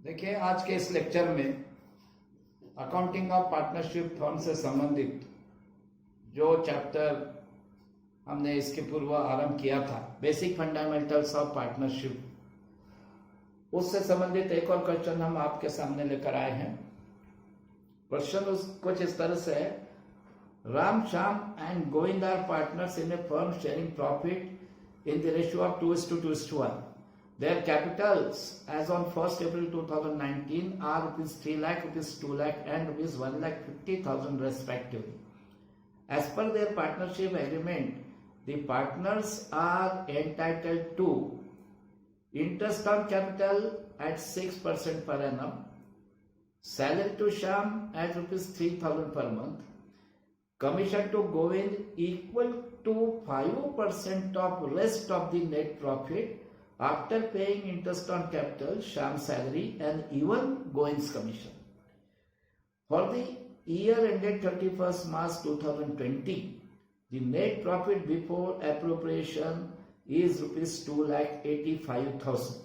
देखिए, आज के इस लेक्चर में अकाउंटिंग ऑफ पार्टनरशिप फर्म से संबंधित जो चैप्टर हमने इसके पूर्व आरंभ किया था, बेसिक फंडामेंटल्स ऑफ पार्टनरशिप, उससे संबंधित एक और क्वेश्चन हम आपके सामने लेकर आए हैं। क्वेश्चन कुछ इस तरह से है, Ram, Shyam and Govind are partners in a firm sharing profit in the ratio of 2:2:1. Their capitals as on 1st April 2019 are rupees 3 lakh, rupees 2 lakh and rupees 1,50,000 respectively. As per their partnership agreement, the partners are entitled to interest on capital at 6% per annum, salary to Sham at rupees 3,000 per month, commission to Govind equal to 5% of rest of the net profit after paying interest on capital, Sham's salary and even Govind's commission. For the year ended 31st March 2020, the net profit before appropriation is rupees 2,85,000.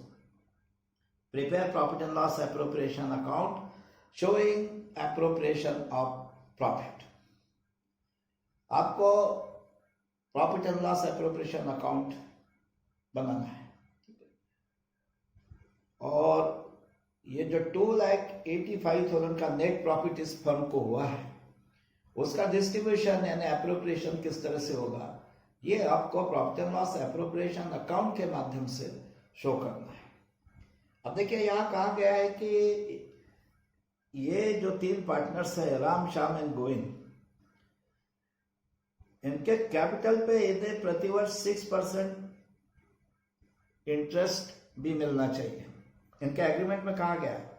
Prepare profit and loss appropriation account showing appropriation of profit. आपको profit and loss appropriation account बनाना है और ये जो 2,85,000 का net profit इस firm को हुआ है, उसका डिस्ट्रीब्यूशन यानी एप्रोप्रिएशन किस तरह से होगा, ये आपको profit and loss appropriation account के माध्यम से शो करना है। अब देखिए, यहाँ कहा गया है कि ये जो तीन पार्टनर्स है, राम, श्याम एंड गोविंद, इनके कैपिटल पे इन्हें प्रतिवर्ष 6% इंटरेस्ट भी मिलना चाहिए। इनके एग्रीमेंट में कहा गया है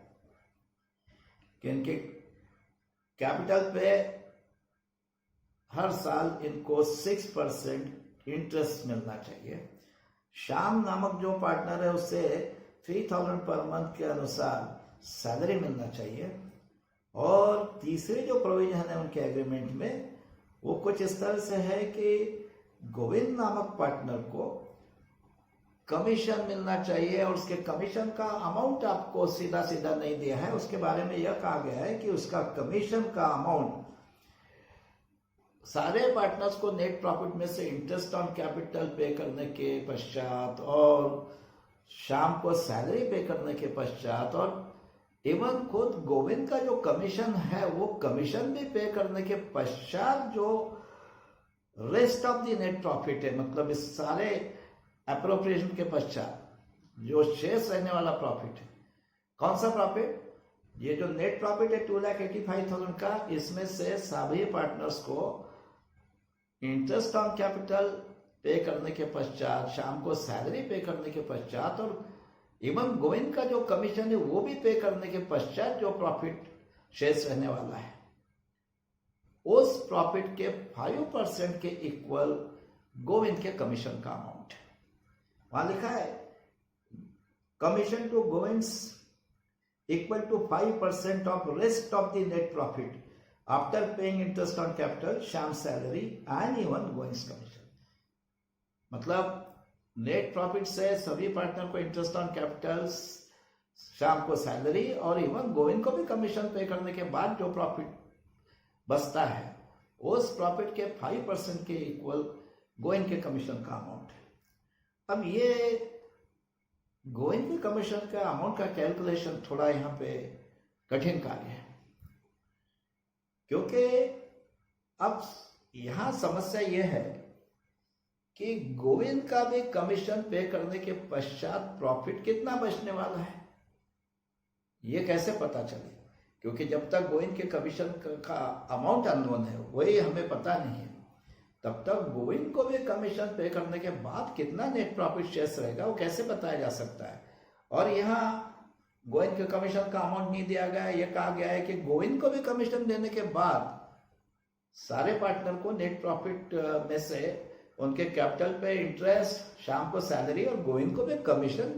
कि इनके कैपिटल पे हर साल इनको 6% इंटरेस्ट मिलना चाहिए। श्याम नामक जो पार्टनर है, उससे 3,000 पर मंथ के अनुसार सैलरी मिलना चाहिए। और तीसरी जो प्रोविजन है उनके एग्रीमेंट में, वो कुछ इस तरह से है कि गोविंद नामक पार्टनर को कमीशन मिलना चाहिए और उसके कमीशन का अमाउंट आपको सीधा सीधा नहीं दिया है। उसके बारे में यह कहा गया है कि उसका कमीशन का अमाउंट सारे पार्टनर्स को नेट प्रॉफिट में से इंटरेस्ट ऑन कैपिटल पे करने के पश्चात और शाम को सैलरी पे करने के पश्चात और इवन खुद गोविंद का जो कमीशन है, वो कमीशन भी पे करने के पश्चात जो rest of the net profit है, मतलब इस सारे एप्रोप्रिएशन के पश्चात जो शेष रहने वाला प्रॉफिट है, कौन सा प्रॉफिट, ये जो नेट प्रॉफिट है 2,85,000 का, इसमें से सभी पार्टनर्स को इंटरेस्ट ऑन कैपिटल पे करने के पश्चात, शाम को सैलरी पे करने के पश्चात और इवन गोविंद का जो कमीशन है वो भी पे करने के पश्चात जो प्रॉफिट शेष रहने वाला है, उस प्रॉफिट के 5% के इक्वल गोविंद के कमीशन का अमाउंट है। वहां लिखा है commission to Govind's equal to 5% of rest of the net profit after paying interest on capital, Shyam salary and even Govind's commission. मतलब नेट प्रॉफिट से सभी पार्टनर को इंटरेस्ट ऑन कैपिटल, शाम को सैलरी और इवन गोविंद को भी कमीशन पे करने के बाद जो प्रॉफिट बचता है, उस प्रॉफिट के 5% के इक्वल गोविंद के कमीशन का अमाउंट है। अब ये गोविंद के कमीशन का अमाउंट का कैलकुलेशन थोड़ा यहाँ पे कठिन कार्य है, क्योंकि अब यहां समस्या यह है कि गोविंद का भी कमीशन पे करने के पश्चात प्रॉफिट कितना बचने वाला है, ये कैसे पता चले, क्योंकि जब तक गोविंद के कमीशन का अमाउंट अननोन है, वही हमें पता नहीं है, तब तक गोविंद को भी कमीशन पे करने के बाद कितना नेट प्रॉफिट शेष रहेगा वो कैसे बताया जा सकता है। और यहाँ गोविंद के कमीशन का अमाउंट नहीं दिया गया है, यह कहा गया है कि गोविंद को भी कमीशन देने के बाद सारे पार्टनर को नेट प्रॉफिट में से उनके कैपिटल पे इंटरेस्ट, शाम को सैलरी और गोविंद को भी कमीशन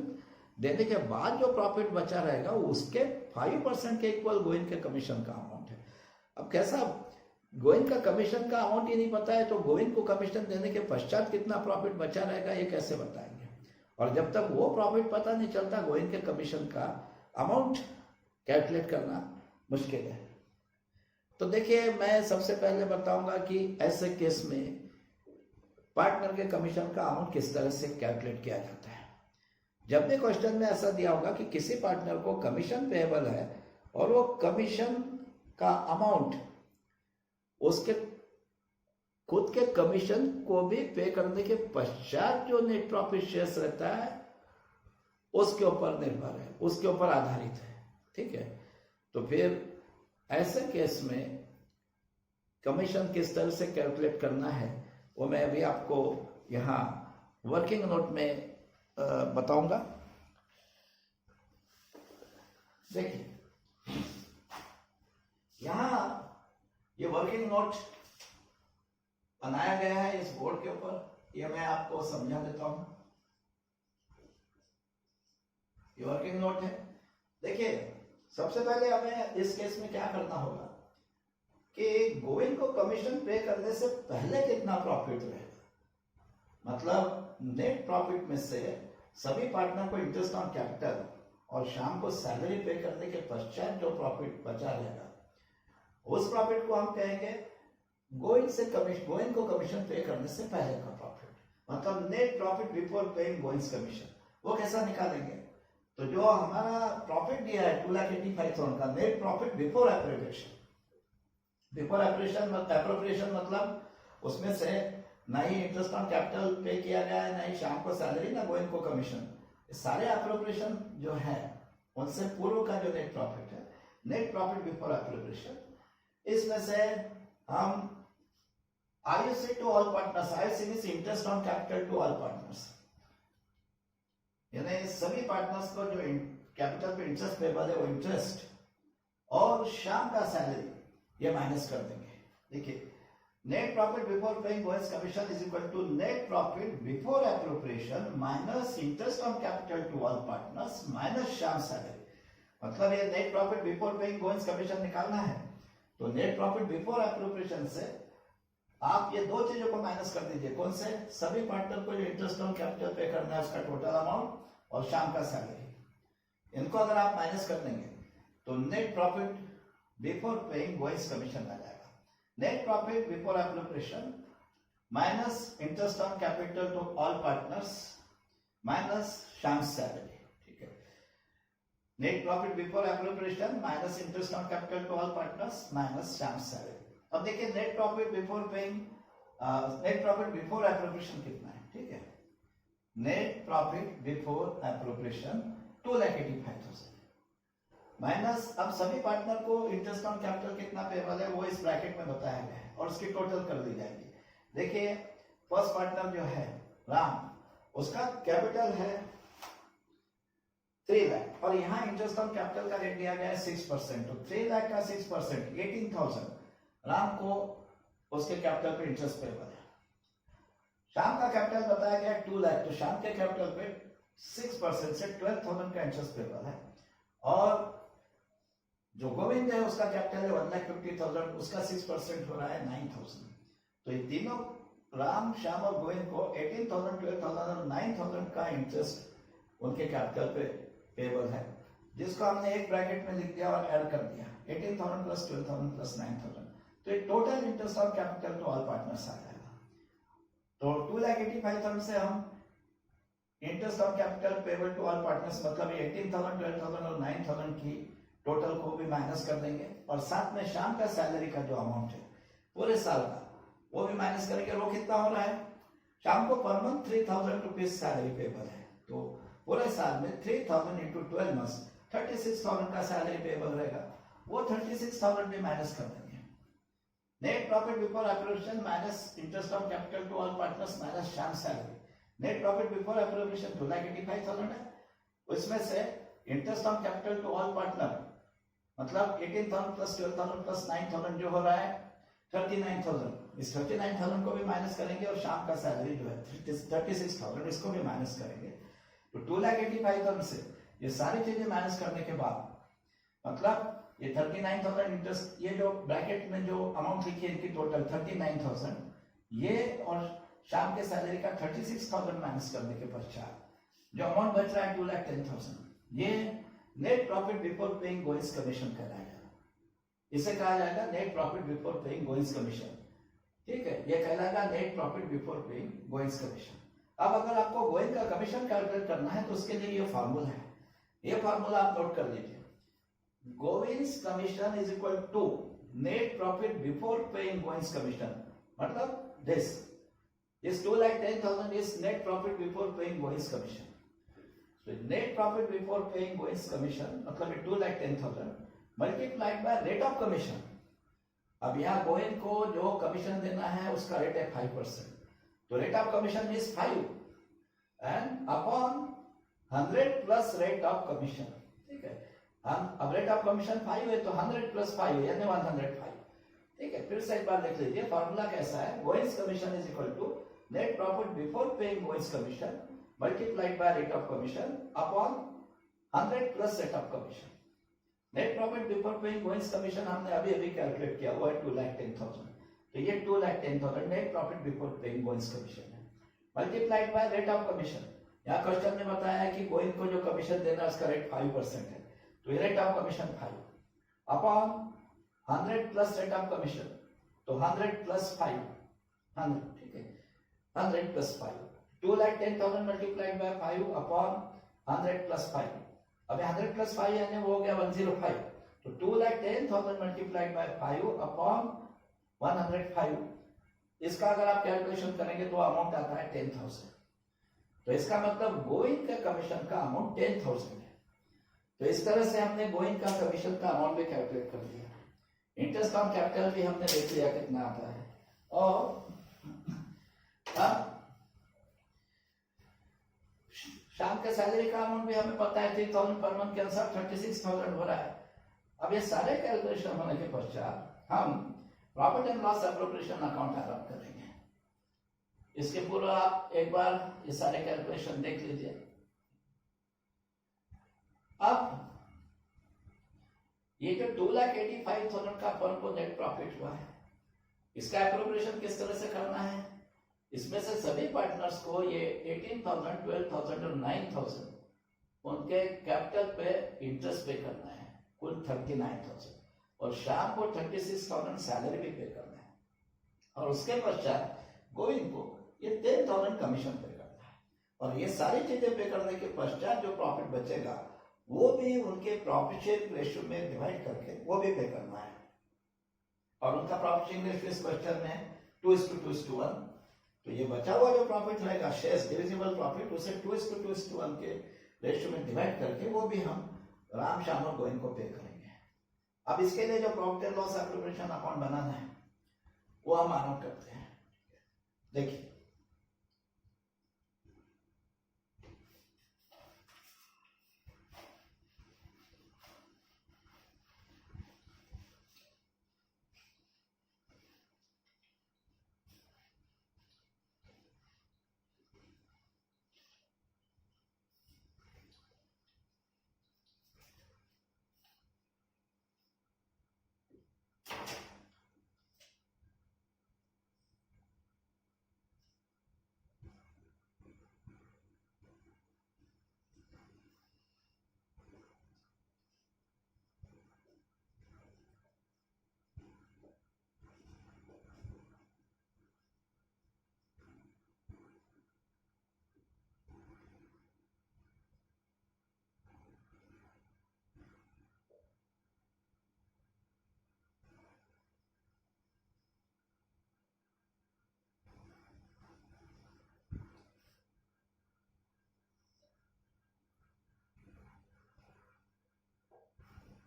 देने के बाद जो प्रॉफिट बचा रहेगा उसके 5% के इक्वल गोविंद के कमीशन का अमाउंट है। अब कैसा, गोविंद का कमीशन का अमाउंट ही नहीं पता है तो गोविंद को कमीशन देने के पश्चात कितना प्रॉफिट बचा रहेगा ये कैसे बताएंगे। और जब तक वो प्रॉफिट पता नहीं चलता गोविंद के कमीशन का, अमाउंट कैलकुलेट करना मुश्किल है। तो देखिए, मैं सबसे पहले बताऊंगा कि ऐसे केस में पार्टनर के कमीशन का अमाउंट किस तरह से कैलकुलेट किया जाता है। जब भी क्वेश्चन में ऐसा दिया होगा कि किसी पार्टनर को कमीशन पेएबल है और वो कमीशन का अमाउंट उसके खुद के कमीशन को भी पे करने के पश्चात जो नेट प्रॉफिट शेयर्स रहता है उसके ऊपर निर्भर है, उसके ऊपर आधारित है, ठीक है। तो फिर ऐसे केस में कमीशन किस तरह से कैलकुलेट करना है वो मैं अभी आपको यहाँ वर्किंग नोट में बताऊंगा। देखिए, यहाँ ये वर्किंग नोट बनाया गया है इस बोर्ड के ऊपर, ये मैं आपको समझा देता हूं। ये वर्किंग नोट है। देखिए, सबसे पहले हमें इस केस में क्या करना होगा कि गोविंद को कमीशन पे करने से पहले कितना प्रॉफिट रहेगा, मतलब नेट प्रॉफिट में से सभी पार्टनर को इंटरेस्ट ऑन कैपिटल और शाम को सैलरी पे करने के पश्चात जो प्रॉफिट बचा रहेगा उस प्रॉफिट को हम कहेंगे गोविंद को कमीशन पे करने से पहले का प्रॉफिट, मतलब net profit before paying Govind commission. वो कैसा निकालेंगे, तो जो हमारा प्रॉफिट दिया है 2,85,000 का net profit before appropriation, before appropriation मतलब उसमें से ना ही इंटरेस्ट ऑन कैपिटल पे किया गया है, ना ही शाम को सैलरी, ना गोविंद को कमीशन, सारे एप्रोप्रिएशन जो है उनसे पूर्व का जो नेट प्रॉफिट है, नेट प्रॉफिट बिफोर एप्रोप्रिएशन, इसमें से हम IUC to all partners, IUC means interest on capital to all partners, यानी सभी पार्टनर्स को जो कैपिटल पे इंटरेस्ट पेबल है वो इंटरेस्ट और शाम का सैलरी ये माइनस कर देंगे। देखिए, net profit before paying Govind commission is equal to net profit before appropriation minus interest on capital to all partners minus Shyam salary. मतलब ये net profit before paying Govind commission निकालना है तो नेट प्रॉफिट बिफोर एप्रोप्रिएशन से आप ये दो चीजों को माइनस कर दीजिए। कौन से, सभी पार्टनर को जो इंटरेस्ट ऑन कैपिटल पे करना है उसका टोटल अमाउंट और शाम का सैलरी, इनको अगर आप माइनस कर देंगे तो net profit before paying Govind commission आ जाएगा। Net profit before appropriation minus interest on capital to all partners minus Shyam salary, ठीक है। Net profit before appropriation minus interest on capital to all partners minus Shyam salary. अब देखिए, net profit before paying net profit before appropriation कितना है, ठीक है। Net profit before appropriation 2,85,000 minus, अब सभी पार्टनर को इंटरेस्ट ऑन कैपिटल कितना पेबल है वो इस ब्रैकेट में बताया गया है और उसकी टोटल कर दी जाएगी। देखिए, फर्स्ट पार्टनर जो है राम, उसका कैपिटल है 3 लाख और यहाँ इंटरेस्ट ऑन कैपिटल का रेट दिया गया है 6%, तो 3 लाख का 6% 18,000 राम को उसके कैपिटल पे इंटरेस्ट पेबल है। शाम का कैपिटल बताया गया है 2 लाख, तो शाम के कैपिटल पे 6% से 12,000 का इंटरेस्ट पेबल है और जो गोविंद है उसका कैपिटल है 1,50,000, उसका 6% हो रहा है 9,000। तो ये तीनों राम, श्याम और गोविंद को 18,000, 12,000 और 9,000 का इंटरेस्ट उनके कैपिटल पे पेबल है, जिसको हमने एक ब्रैकेट में लिख दिया और ऐड कर दिया 18,000 प्लस 12,000 प्लस 9,000, तो ये total interest on capital to all partners आ जाएगा। तो 2,85,000 से हम interest on capital payable to all partners मतलब 18,000, 12,000 और 9,000 की टोटल को भी माइनस कर देंगे और साथ में शाम का सैलरी का जो अमाउंट है पूरे साल का वो भी माइनस करेंगे। वो कितना हो रहा है, शाम को per month 3,000 rupees salary payable है, तो पूरे साल में 3,000 इंटू 12 मंथ्स 36,000 का सैलरी पेबल रहेगा, वो 36,000 भी माइनस कर देंगे। Net profit before appropriation minus interest on capital to all partners minus Shyam salary. Net profit before appropriation 2,85,000 है, उसमें से interest on capital to all partner मतलब 18,000 प्लस 12,000 प्लस 9,000 जो हो रहा है 39,000, इस 39,000 को भी माइनस करेंगे और शाम का सैलरी जो है 36,000 इसको भी माइनस करेंगे। तो 2,85,000 से ये सारी चीजें माइनस करने के बाद मतलब ये 39,000 इंटरेस्ट, ये जो ब्रैकेट में जो अमाउंट लिखी है इनकी टोटल 39,000, ये और शाम के सैलरी का 36,000 माइनस करने के पश्चात जो अमाउंट बच रहा है 2,10,000, ये net profit before paying Govind's commission कहलाएगा। इसे कहा जाएगा net profit before paying Govind's commission. ठीक है, ये कहलाएगा net profit before paying Govind's commission. अब अगर आपको गोइंग का कमीशन कैलकुलेट करना है तो उसके लिए ये फार्मूला है, ये फार्मूला आप नोट कर लीजिए। Govind's commission is equal to net profit before paying Govind's commission, मतलब this 2,10,000 is net profit before paying goings commission. So net profit before paying goings commission मतलब 2,10,000 multiplied by rate of commission। अब यहाँ going को जो commission देना है उसका rate है 5%, तो rate of commission is 5 and upon 100 plus rate of commission. ठीक है, हम अब रेट ऑफ कमीशन 5 है तो 100 प्लस 5 यानी 105। ठीक है, फिर से एक बार लिख लीजिए, फॉर्मूला कैसा है, Govind's commission is equal to net profit before paying Govind's commission multiplied by rate of commission upon 100 plus rate of commission. Net profit before paying Govind's commission हमने अभी अभी कैलकुलेट किया हुआ है 2,10,000, तो ये 2,10,000 net profit before paying Govind's commission है multiplied by rate of commission. यहाँ क्वेश्चन में बताया है कि गोइंग को जो कमीशन देना है उसका रेट 5% है, तो ये rate of commission 5 upon 100 plus rate of commission, तो 100 प्लस 5 100। ठीक है, 100 plus 5 2,10,000 multiplied by 5 upon 100 plus 5। अब 100 प्लस 5 यानी वो हो गया 105, तो 2,10,000 मल्टीप्लाइड बाय 5 अपॉन 105। इसका अगर आप कैलकुलेशन करेंगे तो अमाउंट आता है 10,000। तो इसका मतलब गोइंग का कमीशन का अमाउंट 10,000 है। तो इस तरह से हमने गोइंग का कमीशन का अमाउंट भी कैलकुलेट कर दिया। इंटरेस्ट ऑन कैपिटल भी हमने देख लिया कितना आता है, और शाम के सैलरी का अमाउंट भी हमें पता है 3,000 पर मंथ के अनुसार 36,000 हो रहा है। अब ये सारे कैलकुलेशन होने के पश्चात हम profit and loss appropriation account आरंभ करेंगे। इसके पूर्व आप एक बार ये सारे कैलकुलेशन देख लीजिए। अब ये जो 2,85,000 का फर्म को नेट प्रॉफिट हुआ है, इसका एप्रोप्रिएशन किस तरह से करना है, इसमें से सभी पार्टनर्स को ये 18,000, 12,000 और 9,000 उनके कैपिटल पे इंटरेस्ट पे करना है, कुल 39,000, और शाम को 36,000 सैलरी भी पे करना है, और उसके पश्चात गोविंद को ये 10,000 कमीशन पे करना है। और ये सारी चीजें पे करने के पश्चात जो प्रॉफिट बचेगा वो भी उनके प्रॉफिट शेयर रेशियो में डिवाइड करके वो भी पे करना है। और उनका प्रॉफिट शेयर रेशियो इस क्वेश्चन में 2:2:1, तो ये बचा हुआ जो प्रॉफिट रहेगा शेयर्स डिविजिबल प्रॉफिट, उसे 2:2:1 के रेशियो में डिवाइड करके वो भी हम राम श्याम और गोविंद को पे करेंगे। अब इसके लिए जो profit and loss appropriation account बनाना है वो हम आरंभ करते हैं। देखिए,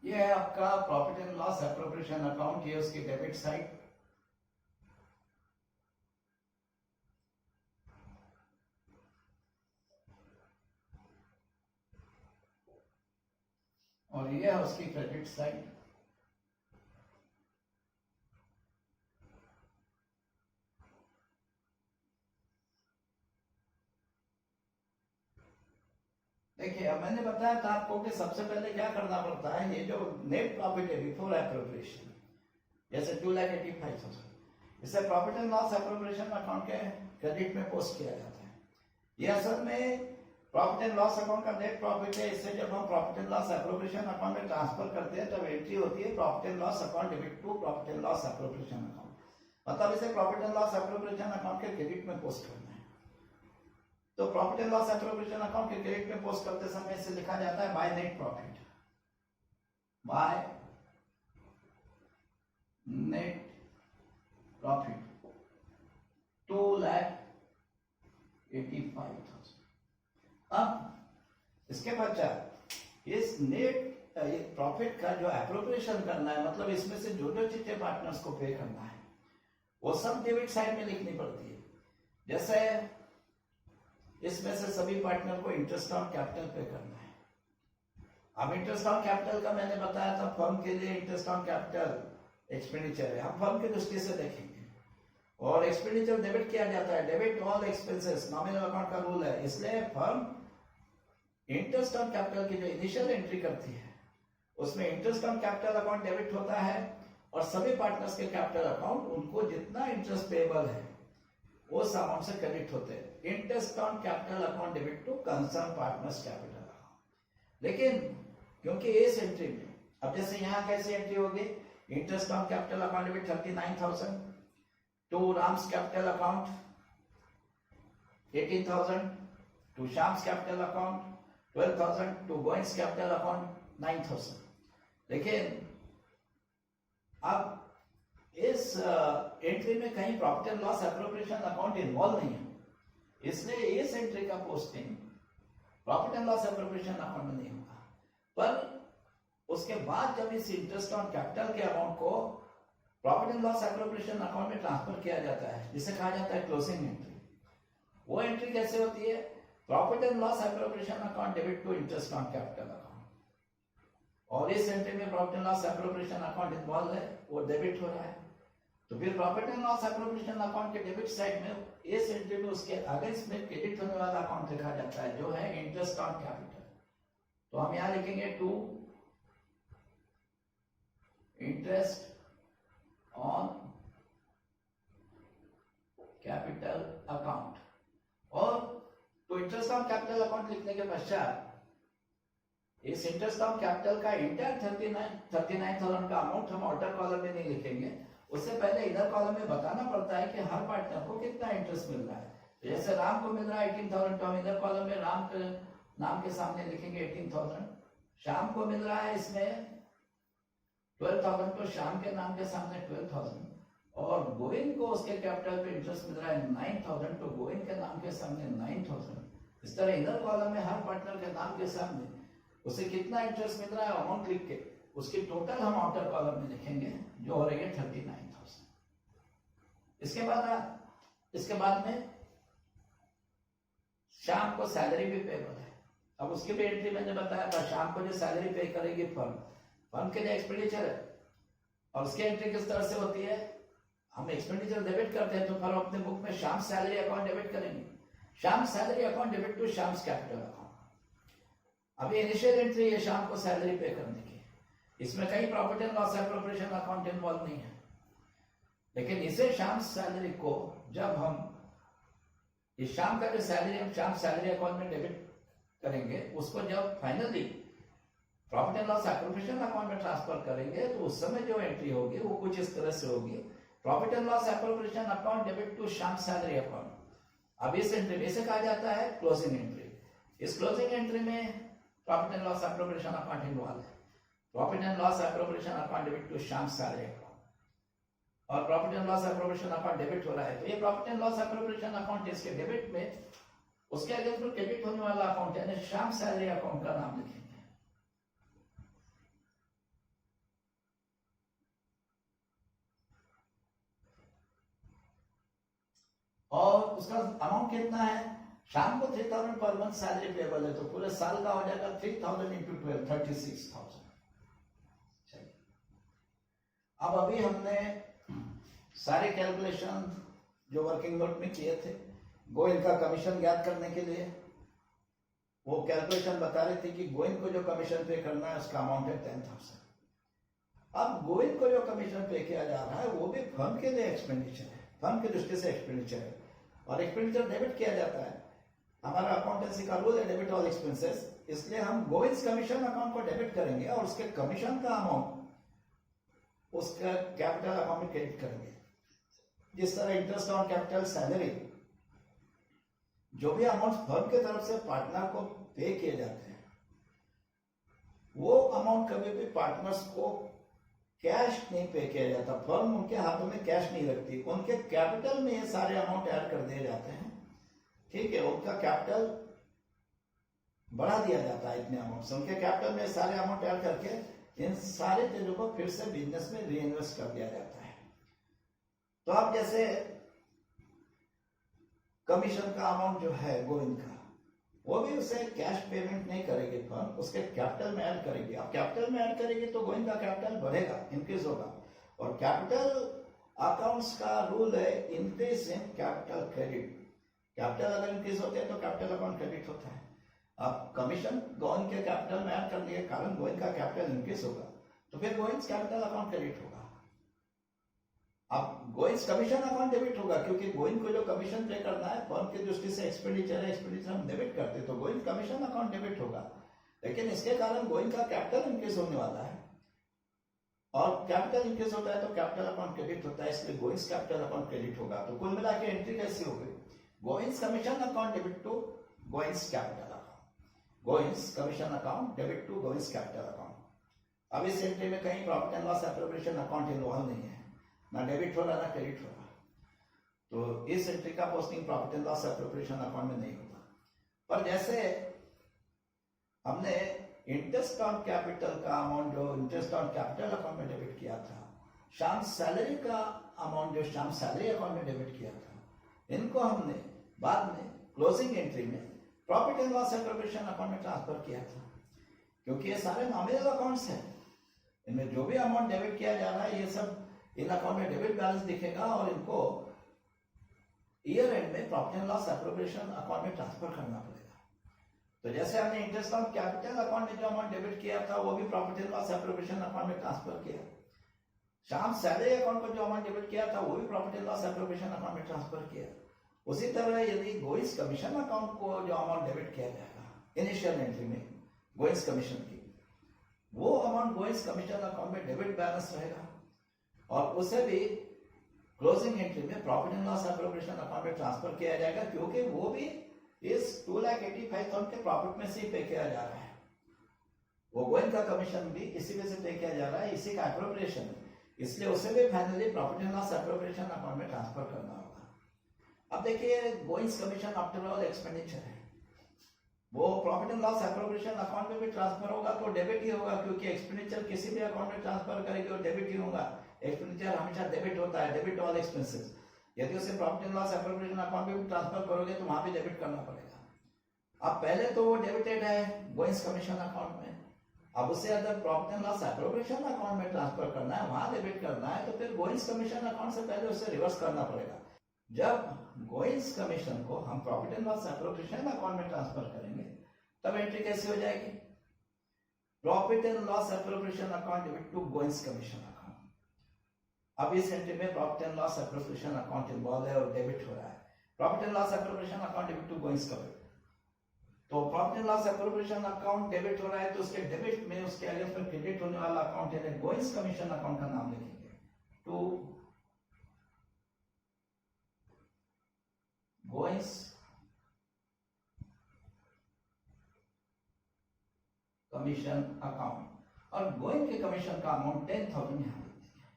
ये है आपका profit and loss appropriation account, ये उसकी डेबिट साइड। और ये है उसकी क्रेडिट साइड। देखिए, अब मैंने बताया था आपको कि सबसे पहले क्या करना पड़ता है, ये जो नेट प्रॉफिट है बिफोर एप्रोप्रिएशन, जैसे 2,85,000, इसे profit and loss appropriation account के क्रेडिट में पोस्ट किया जाता है। ये असल में प्रॉफिट एंड लॉस अकाउंट का नेट प्रॉफिट है। इससे जब हम profit and loss appropriation account में ट्रांसफर करते हैं तब एंट्री होती है profit and loss account debit to profit and loss appropriation account. मतलब इसे profit and loss appropriation account के क्रेडिट में पोस्ट करना है। तो profit and loss appropriation account के क्रेडिट में पोस्ट करते समय इसे लिखा जाता है by net profit, by net profit 2,85,000। अब इसके पश्चात इस नेट प्रॉफिट का जो एप्रोप्रिएशन करना है, मतलब इसमें से जो जो चीजें पार्टनर्स को पे करना है वो सब डेबिट साइड में लिखनी पड़ती है। जैसे इसमें से सभी पार्टनर को इंटरेस्ट ऑन कैपिटल पे करना है। अब इंटरेस्ट ऑन कैपिटल का मैंने बताया था फर्म के लिए इंटरेस्ट ऑन कैपिटल एक्सपेंडिचर है, हम फर्म की दृष्टि से देखेंगे। और एक्सपेंडिचर डेबिट किया जाता है, debit all expenses, nominal account का रूल है। इसलिए फर्म इंटरेस्ट ऑन कैपिटल की जो इनिशियल एंट्री करती है उसमें interest on capital account debit होता है और सभी पार्टनर्स के कैपिटल अकाउंट उनको जितना इंटरेस्ट पेबल है उस अमाउंट से क्रेडिट होते हैं। Interest on capital account debit to concern partners capital account. लेकिन क्योंकि इस एंट्री में अब जैसे यहाँ कैसी एंट्री होगी, interest on capital account debit 39,000 to Ram's capital account 18,000 to Shyam's capital account 12,000 to Govind's capital account 9,000। लेकिन अब इस एंट्री में कहीं profit and loss appropriation account involve नहीं है, इसलिए इस एंट्री का posting profit and loss appropriation account में नहीं होगा। पर उसके बाद जब इस इंटरेस्ट ऑन कैपिटल के अमाउंट को profit and loss appropriation account में ट्रांसफर किया जाता है जिसे कहा जाता है क्लोजिंग एंट्री। वो एंट्री कैसे होती है, profit and loss appropriation account debit to interest on capital account. और इस एंट्री में profit and loss appropriation account involve है, वो डेबिट हो रहा है। तो फिर profit and loss appropriation account के डेबिट साइड में इस एंट्री में उसके अगेंस्ट में क्रेडिट होने वाला अकाउंट लिखा जाता है जो है इंटरेस्ट ऑन कैपिटल। तो हम यहां लिखेंगे to interest on capital account. और तो इंटरेस्ट ऑन कैपिटल अकाउंट लिखने के पश्चात इस इंटरेस्ट ऑन कैपिटल का इंटायर 39,000 का अमाउंट हम आउटर कॉलम में नहीं लिखेंगे, उससे पहले इधर कॉलम में बताना पड़ता है कि हर पार्टनर को कितना इंटरेस्ट मिल रहा है। जैसे राम को मिल रहा है 18,000 तो हम इधर कॉलम में राम के नाम के सामने लिखेंगे 18,000। श्याम को मिल रहा है इसमें 12,000 तो श्याम के नाम के सामने 12,000। और गोविंद को उसके कैपिटल पे इंटरेस्ट मिल रहा है 9,000 तो गोविंद के नाम के सामने 9,000। इस तरह इधर कॉलम में हर पार्टनर के नाम के सामने उसे कितना इंटरेस्ट मिल रहा है अमाउंट लिख के उसकी टोटल हम आउटर कॉलम में लिखेंगे जो हो रही है 39,000। इसके बाद में शाम को सैलरी भी पेबल है। अब उसकी भी एंट्री मैंने बताया था, शाम को जो सैलरी पे करेगी फर्म के लिए एक्सपेंडिचर है और उसकी एंट्री किस तरह से होती है, हम एक्सपेंडिचर डेबिट करते हैं तो फर्म अपने बुक में शाम सैलरी अकाउंट डेबिट करेंगे, Shyam salary account debit to Shyam's capital account. अभी इनिशियल एंट्री है शाम को सैलरी पे करने की, इसमें कहीं profit and loss appropriation account involve नहीं है। लेकिन इसे शाम सैलरी को जब हम इस शाम का जो सैलरी हम शाम सैलरी अकाउंट में डेबिट करेंगे उसको जब finally profit and loss appropriation account में ट्रांसफर करेंगे तो उस समय जो एंट्री होगी वो कुछ इस तरह से होगी, profit and loss appropriation account debit to Shyam salary account. अब इस एंट्री में इसे कहा जाता है क्लोजिंग एंट्री। इस क्लोजिंग एंट्री में profit and loss appropriation account involve है, profit and loss appropriation account debit to Shyam salary account और profit and loss appropriation account debit हो रहा है। तो ये profit and loss appropriation account इसके डेबिट में उसके अगेंस्ट में क्रेडिट होने वाला अकाउंट यानी शाम सैलरी अकाउंट का नाम लिखेंगे। और उसका अमाउंट कितना है, शाम को 3,000 पर मंथ सैलरी पेबल है तो पूरे साल का हो जाएगा 3,000 इंटू 12 36,000। चलिए अब अभी हमने सारे कैलकुलेशन जो वर्किंग नोट में किए थे गोविंद का कमीशन ज्ञात करने के लिए, वो कैलकुलेशन बता रहे थे कि गोविंद को जो कमीशन पे करना है उसका अमाउंट है 10,000। अब गोविंद को जो कमीशन पे किया जा रहा है वो भी फर्म के लिए एक्सपेंडिचर है, फर्म की दृष्टि से एक्सपेंडिचर है और एक्सपेंडिचर डेबिट किया जाता है। हमारा अकाउंटेंसी का रूल है डेबिट ऑल एक्सपेंसेस, इसलिए हम गोविंस कमीशन अकाउंट को डेबिट करेंगे और उसके कमीशन का अमाउंट उसका कैपिटल अकाउंट में क्रेडिट करेंगे। जिस तरह इंटरेस्ट ऑन कैपिटल सैलरी, जो भी अमाउंट फर्म की तरफ से पार्टनर को पे किए जाते हैं, वो अमाउंट कभी भी पार्टनर्स को कैश नहीं पे किया जाता। फर्म उनके हाथों में कैश नहीं रखती, उनके कैपिटल में ये सारे अमाउंट ऐड कर दिए जाते हैं। ठीक है, उनका कैपिटल बढ़ा दिया जाता है इतने अमाउंट से, उनके कैपिटल में सारे अमाउंट ऐड करके इन सारे चीजों को फिर से बिजनेस में री इन्वेस्ट कर दिया जाता है। तो आप जैसे कमीशन का अमाउंट जो है गोविंद का, वो भी उसे कैश पेमेंट नहीं करेगी फर्म, उसके कैपिटल में ऐड करेगी। अब कैपिटल में ऐड करेगी तो गोविंद का कैपिटल बढ़ेगा, इंक्रीज होगा। और कैपिटल अकाउंट्स का रूल है increase in capital credit. Capital अगर इंक्रीज होते हैं तो कैपिटल अकाउंट क्रेडिट होता है। अब कमीशन गोविंद के कैपिटल में ऐड करने के कारण गोविंद का कैपिटल इंक्रीज होगा, तो फिर गोविंद कैपिटल अकाउंट क्रेडिट होगा। अब गोविंद कमीशन अकाउंट डेबिट होगा, क्योंकि गोविंद को जो कमीशन पे करना है फर्म की दृष्टि से एक्सपेंडिचर है, एक्सपेंडिचर हम डेबिट करते हैं, तो गोविंद कमीशन अकाउंट डेबिट होगा। लेकिन इसके कारण गोविंद का कैपिटल इंक्रीज होने वाला है, और कैपिटल इंक्रीज होता है तो कैपिटल अकाउंट क्रेडिट होता है, इसलिए गोविंद कैपिटल अकाउंट क्रेडिट होगा। तो कुल मिला के एंट्री कैसी हो गई? Govind commission account debit to Govind capital account, Govind commission account debit to Govind capital account. अब इस एंट्री में कहीं profit and loss appropriation account involve नहीं है, ना डेबिट हो रहा ना क्रेडिट हो रहा, तो इस एंट्री का posting profit and loss appropriation account में नहीं होगा। पर जैसे हमने इंटरेस्ट ऑन कैपिटल का अमाउंट जो इंटरेस्ट ऑन कैपिटल अकाउंट में डेबिट किया था, शाम सैलरी का अमाउंट जो शाम सैलरी अकाउंट में डेबिट किया था, इनको हमने बाद में क्लोजिंग एंट्री में profit and loss appropriation account में ट्रांसफर किया था। क्योंकि ये सारे नॉमिनल अकाउंट्स हैं, इनमें जो भी अमाउंट डेबिट किया जा रहा है ये सब इन अकाउंट में डेबिट बैलेंस दिखेगा, और इनको ईयर एंड में profit and loss appropriation account में ट्रांसफर करना पड़ेगा। तो जैसे हमने इंटरेस्ट ऑन कैपिटल अकाउंट में जो अमाउंट डेबिट किया था वो भी profit and loss appropriation account में ट्रांसफर किया, शाम सैलरी अकाउंट को जो अमाउंट डेबिट किया था वो भी profit and loss appropriation account में ट्रांसफर किया। उसी तरह यदि गोविंद कमीशन अकाउंट को जो अमाउंट डेबिट किया जाएगा इनिशियल एंट्री में गोविंद कमीशन की, वो अमाउंट गोविंद कमीशन अकाउंट में डेबिट बैलेंस रहेगा, और उसे भी क्लोजिंग एंट्री में profit and loss appropriation account में ट्रांसफर किया जाएगा, क्योंकि वो भी इस 2,85,000 के प्रॉफिट में से पे किया जा रहा है। वो गोविंद का कमीशन भी इसी में से पे किया जा रहा है, इसी का एप्रोप्रिएशन, इसलिए उसे भी finally profit and loss appropriation account में ट्रांसफर करना होगा। अब देखिए Govind commission after all expenditure है, वो profit and loss appropriation account में भी ट्रांसफर होगा तो डेबिट ही होगा, क्योंकि एक्सपेंडिचर किसी भी अकाउंट में ट्रांसफर करेंगे और डेबिट ही होगा। एक्सपेंडिचर हमेशा डेबिट होता है, डेबिट ऑल एक्सपेंसेस। यदि उसे profit and loss appropriation account में भी ट्रांसफर करोगे तो वहां भी डेबिट करना पड़ेगा। अब पहले तो वो डेबिटेड है गोविंद कमीशन अकाउंट में, अब उसे अगर profit and loss appropriation account में ट्रांसफर करना है, वहां डेबिट करना है, तो फिर गोविंद कमीशन अकाउंट से पहले उसे रिवर्स करना पड़ेगा। जब गोविंद कमीशन को हम profit and loss appropriation account में ट्रांसफर करेंगे तब एंट्री कैसे हो जाएगी? Profit and loss appropriation account debit to Govind commission account. अब इस एंट्री में profit and loss appropriation account involve है और डेबिट हो रहा है। Profit and loss appropriation account debit to Govind commission, तो profit and loss appropriation account debit हो रहा है तो उसके डेबिट में उसके अगेंस्ट में क्रेडिट होने वाला अकाउंट है गोविंद कमीशन अकाउंट का नाम लिखेंगे, टू गोविंद कमीशन अकाउंट, और गोविंद के कमीशन का अमाउंट 10,000 यहां लिख देंगे।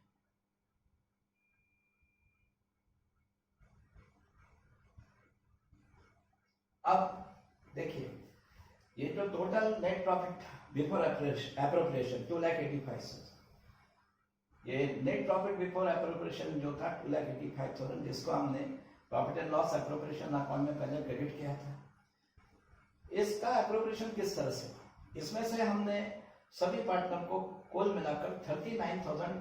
अब देखिए ये जो total net profit before appropriation 2,85,000, ये नेट प्रॉफिट बिफोर एप्रोप्रिएशन जो था 2,85,000, जिसको हमने profit and loss appropriation account में पहले क्रेडिट किया था, इसका एप्रोप्रिएशन किस तरह से? इसमें से हमने सभी पार्टनर को कुल मिलाकर 39,000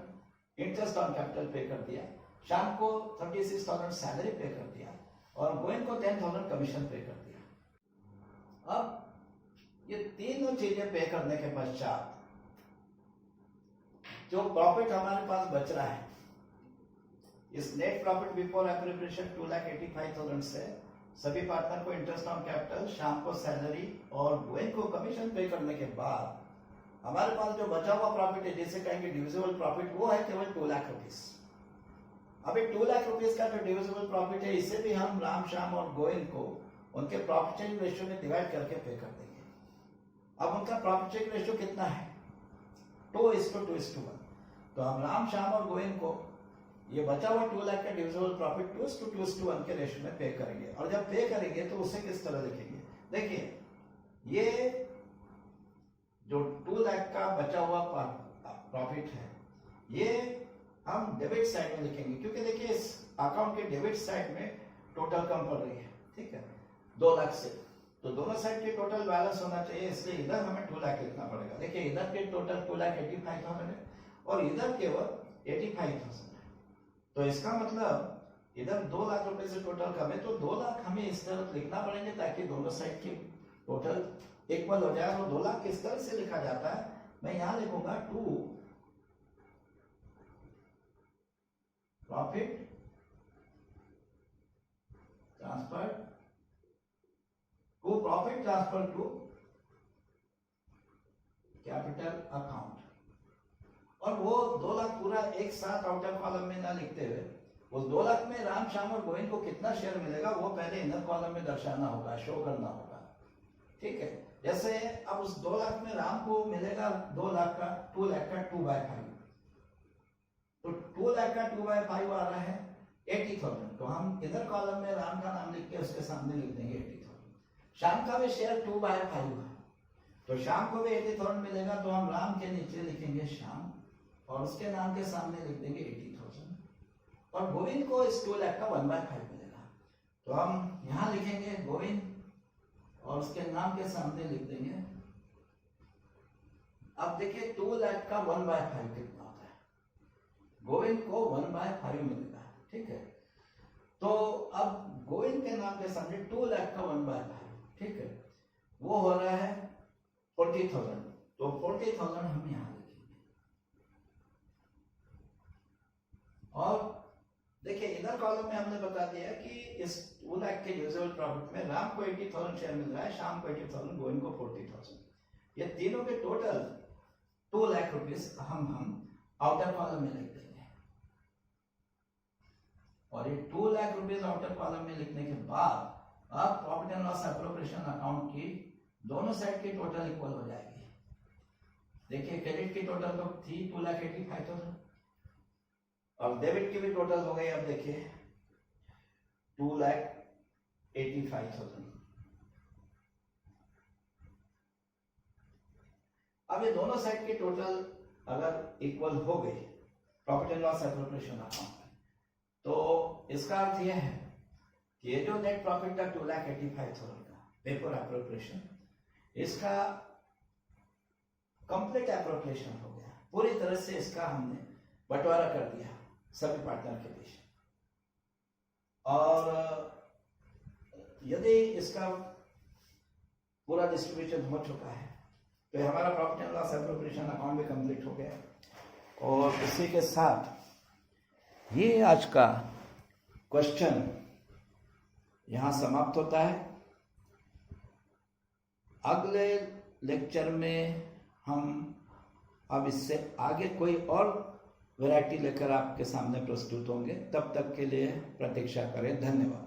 इंटरेस्ट ऑन कैपिटल पे कर दिया, शाम को 36,000 सैलरी पे कर दिया, और गोविंद को 10,000 कमीशन पे कर दिया। अब ये तीनों चीजें पे करने के पश्चात जो प्रॉफिट हमारे पास बच रहा है, इस नेट प्रॉफिट बिफोर एप्रोप्रिएशन 2,85,000 से सभी पार्टनर को इंटरेस्ट ऑन कैपिटल, श्याम को सैलरी और गोविंद को कमीशन पे करने के बाद हमारे पास जो बचा हुआ प्रॉफिट है, जिसे कहेंगे डिविजिबल प्रॉफिट, वो है केवल 2 लाख रुपीस। अभी 2 लाख रुपीस का जो डिविजिबल प्रॉफिट है, इसे भी हम राम, श्याम और गोविंद को उनके प्रॉफिट शेयरिंग रेशियो में डिवाइड करके पे कर देंगे। अब उनका प्रॉफिट शेयरिंग रेशियो कितना है? 2:2:1। तो हम राम, श्याम और गोविंद को ये बचा हुआ 2 लाख का डिविजिबल प्रॉफिट 2:2:1 के रेशियो में पे करेंगे। और जब पे करेंगे तो उसे किस तरह लिखेंगे? देखिए, ये जो 2 लाख का बचा हुआ प्रॉफिट है, ये हम डेबिट साइड में लिखेंगे, क्योंकि देखिए इस अकाउंट के डेबिट साइड में टोटल कम पड़ रही है, ठीक है, 2 लाख से। तो दोनों साइड के टोटल बैलेंस होना चाहिए, इसलिए इधर हमें 2 लाख लिखना पड़ेगा। देखिए, इधर के टोटल 2,85,000 है और इधर केवल 85,000 है। तो इसका मतलब इधर 2 लाख रुपए से टोटल कम है, तो 2 लाख हमें इस तरफ लिखना पड़ेंगे ताकि दोनों साइड के टोटल इक्वल हो जाए। तो 2 लाख किस तरह से लिखा जाता है? मैं यहां लिखूंगा 2 profit transfer to capital account. और वो 2 लाख पूरा एक साथ आउटर कॉलम में ना लिखते हुए, उस 2 लाख में राम, श्याम और गोविंद को कितना शेयर मिलेगा वो पहले इनर कॉलम में दर्शाना होगा, शो करना होगा, ठीक है। जैसे अब उस 2 लाख में राम को मिलेगा 2 लाख का 2/5। तो 2 लाख का 2/5 आ रहा है 80,000। तो हम इधर कॉलम में राम का नाम लिख के उसके सामने लिख देंगे 80,000। श्याम का भी शेयर 2/5 है, तो श्याम को भी 80,000 मिलेगा। तो हम राम के नीचे लिखेंगे श्याम और उसके नाम के सामने लिख देंगे 80,000। और गोविंद को इस 2 लाख का 1/5 मिलेगा, तो हम यहां लिखेंगे गोविंद और उसके नाम के सामने लिख देंगे। अब देखिए 2 लाख का 1/5 कितना होता है? गोविंद को 1/5 मिलेगा, ठीक है। तो अब गोविंद के नाम के सामने 2 लाख का 1/5, ठीक है, वो हो रहा है 40,000। तो 40,000 हम यहां लिखेंगे। और देखिए इधर कॉलम में हमने बता दिया कि इस 2 लाख के डिविजिबल प्रॉफिट में राम को 80,000 शेयर मिल रहा है, श्याम को 80,000, गोविंद को 40,000। ये तीनों के टोटल 2 लाख रुपीस हम आउटर कॉलम में लिख देंगे। और ये 2 लाख रुपीस आउटर कॉलम में लिखने के बाद अब profit and loss appropriation account की दोनों साइड की टोटल इक्वल हो जाएगी। देखिए, क्रेडिट की टोटल तो थी 2,85,000 और डेबिट की भी टोटल हो गई। अब देखिए 2,85,000। अब ये दोनों साइड की टोटल अगर इक्वल हो गई profit and loss appropriation account में, तो इसका अर्थ यह है कि ये जो नेट प्रॉफिट था 2,85,000 का पेपर एप्रोप्रिएशन, इसका कंप्लीट एप्रोप्रिएशन हो गया, पूरी तरह से इसका हमने बंटवारा कर दिया सभी पार्टनर के बीच। और यदि इसका पूरा डिस्ट्रीब्यूशन हो चुका है तो हमारा profit and loss appropriation account भी कंप्लीट हो गया। और इसी के साथ ये आज का क्वेश्चन यहाँ समाप्त होता है। अगले लेक्चर में हम अब इससे आगे कोई और वैरायटी लेकर आपके सामने प्रस्तुत होंगे। तब तक के लिए प्रतीक्षा करें। धन्यवाद।